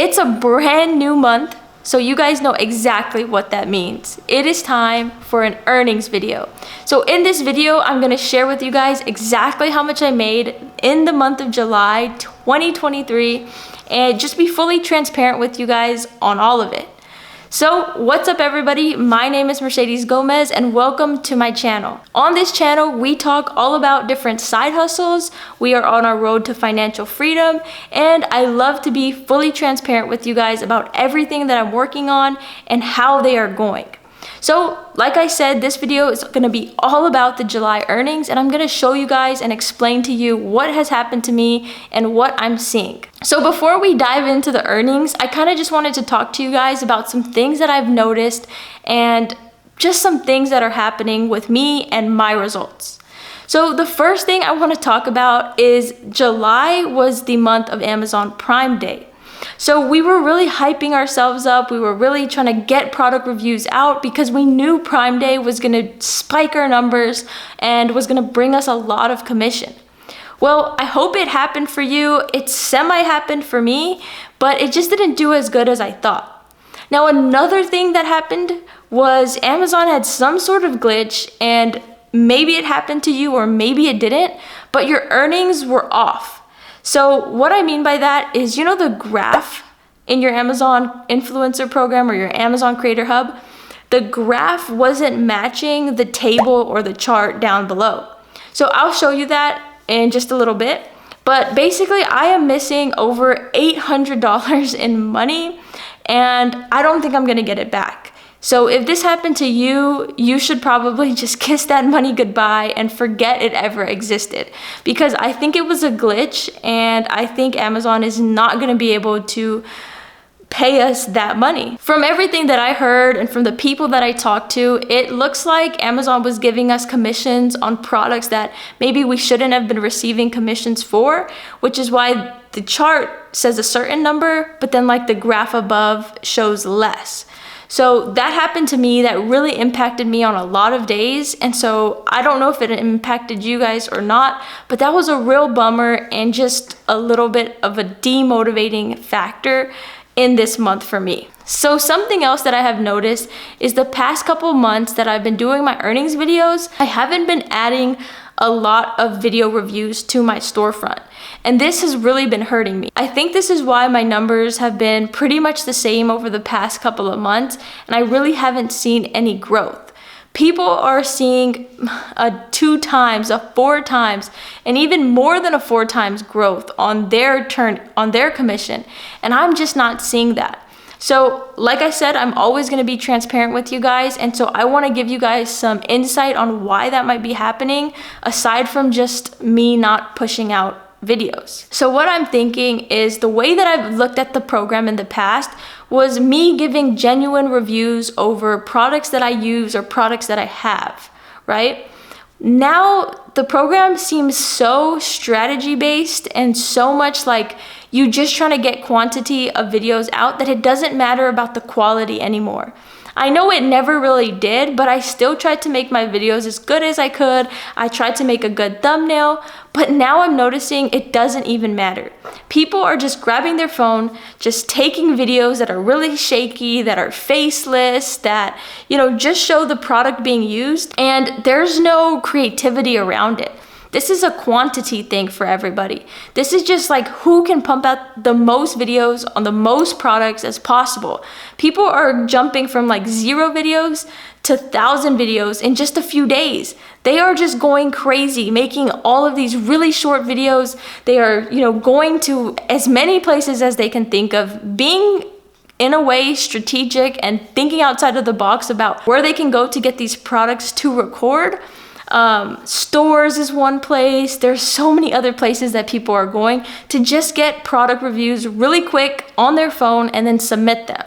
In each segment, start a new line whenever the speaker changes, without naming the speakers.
it's a brand new month, so you guys know exactly what that means. It is time for an earnings video. So in this video, I'm gonna share with you guys exactly how much I made in the month of July 2023 and just be fully transparent with you guys on all of it. So what's up everybody? My name is Mercedes Gomez and welcome to my channel. On this channel, we talk all about different side hustles. We are on our road to financial freedom and I love to be fully transparent with you guys about everything that I'm working on and how they are going. So like I said, this video is going to be all about the July earnings and I'm going to show you guys and explain to you what has happened to me and what I'm seeing. So before we dive into the earnings, I kind of just wanted to talk to you guys about some things that I've noticed and just some things that are happening with me and my results. So the first thing I want to talk about is July was the month of Amazon Prime Day. So we were really hyping ourselves up. We were really trying to get product reviews out because we knew Prime Day was going to spike our numbers and was going to bring us a lot of commission. Well, I hope it happened for you. It semi-happened for me, but it just didn't do as good as I thought. Now, another thing that happened was Amazon had some sort of glitch, and maybe it happened to you or maybe it didn't, but your earnings were off. So what I mean by that is, you know, the graph in your Amazon influencer program or your Amazon Creator Hub, the graph wasn't matching the table or the chart down below. So I'll show you that in just a little bit. But basically, I am missing over $800 in money and I don't think I'm gonna get it back. So if this happened to you, you should probably just kiss that money goodbye and forget it ever existed. Because I think it was a glitch and I think Amazon is not gonna be able to pay us that money. From everything that I heard and from the people that I talked to, it looks like Amazon was giving us commissions on products that maybe we shouldn't have been receiving commissions for, which is why the chart says a certain number, but then like the graph above shows less. So that happened to me. That really impacted me on a lot of days. And so I don't know if it impacted you guys or not, but that was a real bummer and just a little bit of a demotivating factor in this month for me. So something else that I have noticed is the past couple months that I've been doing my earnings videos, I haven't been adding a lot of video reviews to my storefront. And this has really been hurting me. I think this is why my numbers have been pretty much the same over the past couple of months, and I really haven't seen any growth. People are seeing a 2 times, a 4 times, and even more than a 4 times growth on their commission, and I'm just not seeing that. So like I said, I'm always going to be transparent with you guys, and so I want to give you guys some insight on why that might be happening aside from just me not pushing out videos. So what I'm thinking is the way that I've looked at the program in the past was me giving genuine reviews over products that I use or products that I have, right? Now the program seems so strategy based and so much like you just trying to get quantity of videos out that it doesn't matter about the quality anymore. I know it never really did, but I still tried to make my videos as good as I could. I tried to make a good thumbnail, but now I'm noticing it doesn't even matter. People are just grabbing their phone, just taking videos that are really shaky, that are faceless, that, you know, just show the product being used, and there's no creativity around it. This is a quantity thing for everybody. This is just like who can pump out the most videos on the most products as possible. People are jumping from like 0 videos to 1,000 videos in just a few days. They are just going crazy, making all of these really short videos. They are, you know, going to as many places as they can think of, being in a way strategic and thinking outside of the box about where they can go to get these products to record. Stores is one place. There's so many other places that people are going to just get product reviews really quick on their phone and then submit them.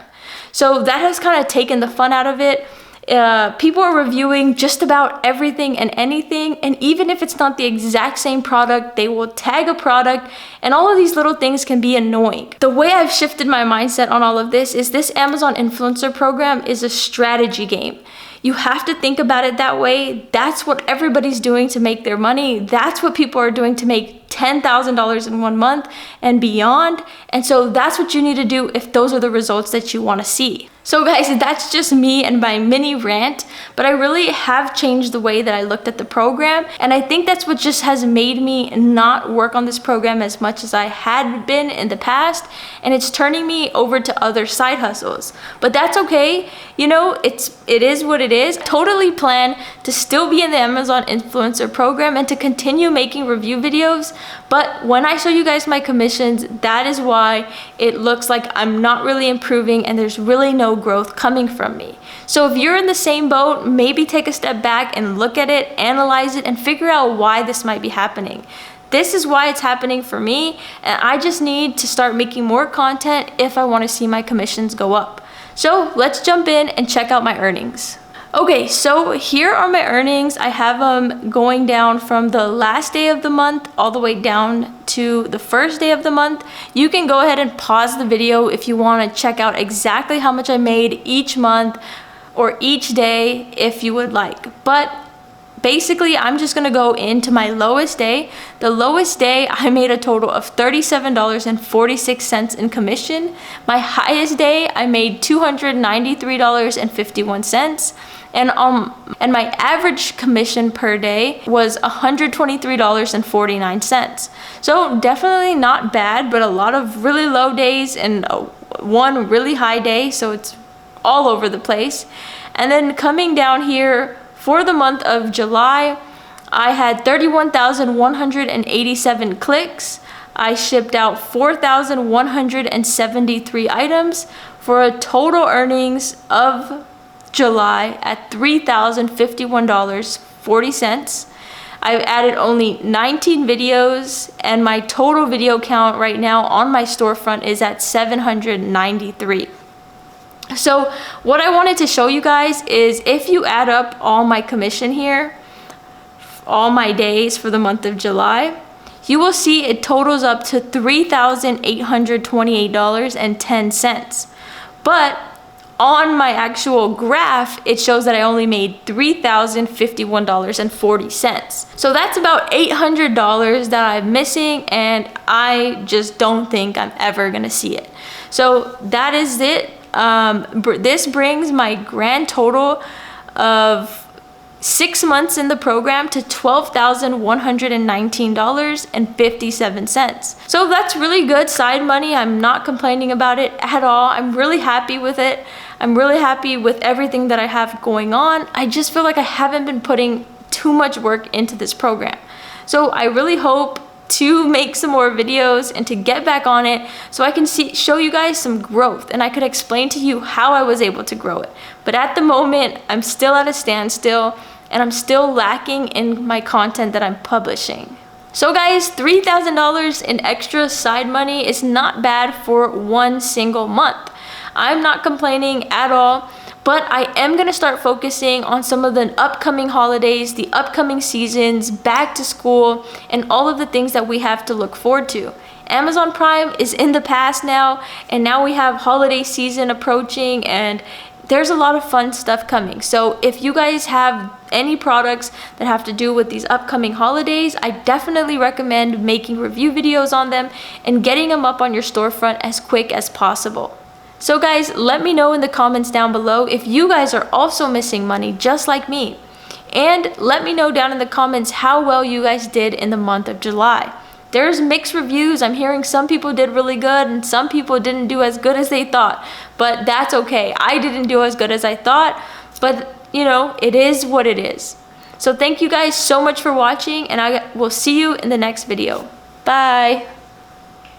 So that has kind of taken the fun out of it. People are reviewing just about everything and anything, and even if it's not the exact same product, they will tag a product, and all of these little things can be annoying. The way I've shifted my mindset on all of this is this Amazon influencer program is a strategy game. You have to think about it that way. That's what everybody's doing to make their money. That's what people are doing to make $10,000 in 1 month and beyond. And so that's what you need to do if those are the results that you want to see. So guys, that's just me and my mini rant, but I really have changed the way that I looked at the program. And I think that's what just has made me not work on this program as much as I had been in the past. And it's turning me over to other side hustles, but that's okay. You know, it is what it is. Totally plan to still be in the Amazon influencer program and to continue making review videos. But when I show you guys my commissions, that is why it looks like I'm not really improving and there's really no growth coming from me. So if you're in the same boat, maybe take a step back and look at it, analyze it, and figure out why this might be happening. This is why it's happening for me, and I just need to start making more content if I want to see my commissions go up. So let's jump in and check out my earnings. Okay, so here are my earnings. I have them going down from the last day of the month all the way down to the first day of the month. You can go ahead and pause the video if you want to check out exactly how much I made each month or each day if you would like. But basically, I'm just gonna go into my lowest day. The lowest day, I made a total of $37.46 in commission. My highest day, I made $293.51. And my average commission per day was $123.49. So definitely not bad, but a lot of really low days and one really high day, so it's all over the place. And then coming down here, for the month of July, I had 31,187 clicks. I shipped out 4,173 items for a total earnings of July at $3,051.40. I've added only 19 videos, and my total video count right now on my storefront is at 793. So what I wanted to show you guys is if you add up all my commission here, all my days for the month of July, you will see it totals up to $3,828.10. But on my actual graph, it shows that I only made $3,051.40. So that's about $800 that I'm missing, and I just don't think I'm ever gonna see it. So that is it. This brings my grand total of 6 months in the program to $12,119.57. So that's really good side money. I'm not complaining about it at all. I'm really happy with it. I'm really happy with everything that I have going on. I just feel like I haven't been putting too much work into this program. So I really hope to make some more videos and to get back on it so I can show you guys some growth and I could explain to you how I was able to grow it. But at the moment, I'm still at a standstill and I'm still lacking in my content that I'm publishing. So guys, $3,000 in extra side money is not bad for one single month. I'm not complaining at all, but I am gonna start focusing on some of the upcoming holidays, the upcoming seasons, back to school, and all of the things that we have to look forward to. Amazon Prime is in the past now, and now we have holiday season approaching, and there's a lot of fun stuff coming. So if you guys have any products that have to do with these upcoming holidays, I definitely recommend making review videos on them and getting them up on your storefront as quick as possible. So guys, let me know in the comments down below if you guys are also missing money just like me. And let me know down in the comments how well you guys did in the month of July. There's mixed reviews. I'm hearing some people did really good and some people didn't do as good as they thought. But that's okay. I didn't do as good as I thought, but you know, it is what it is. So thank you guys so much for watching, and I will see you in the next video. Bye.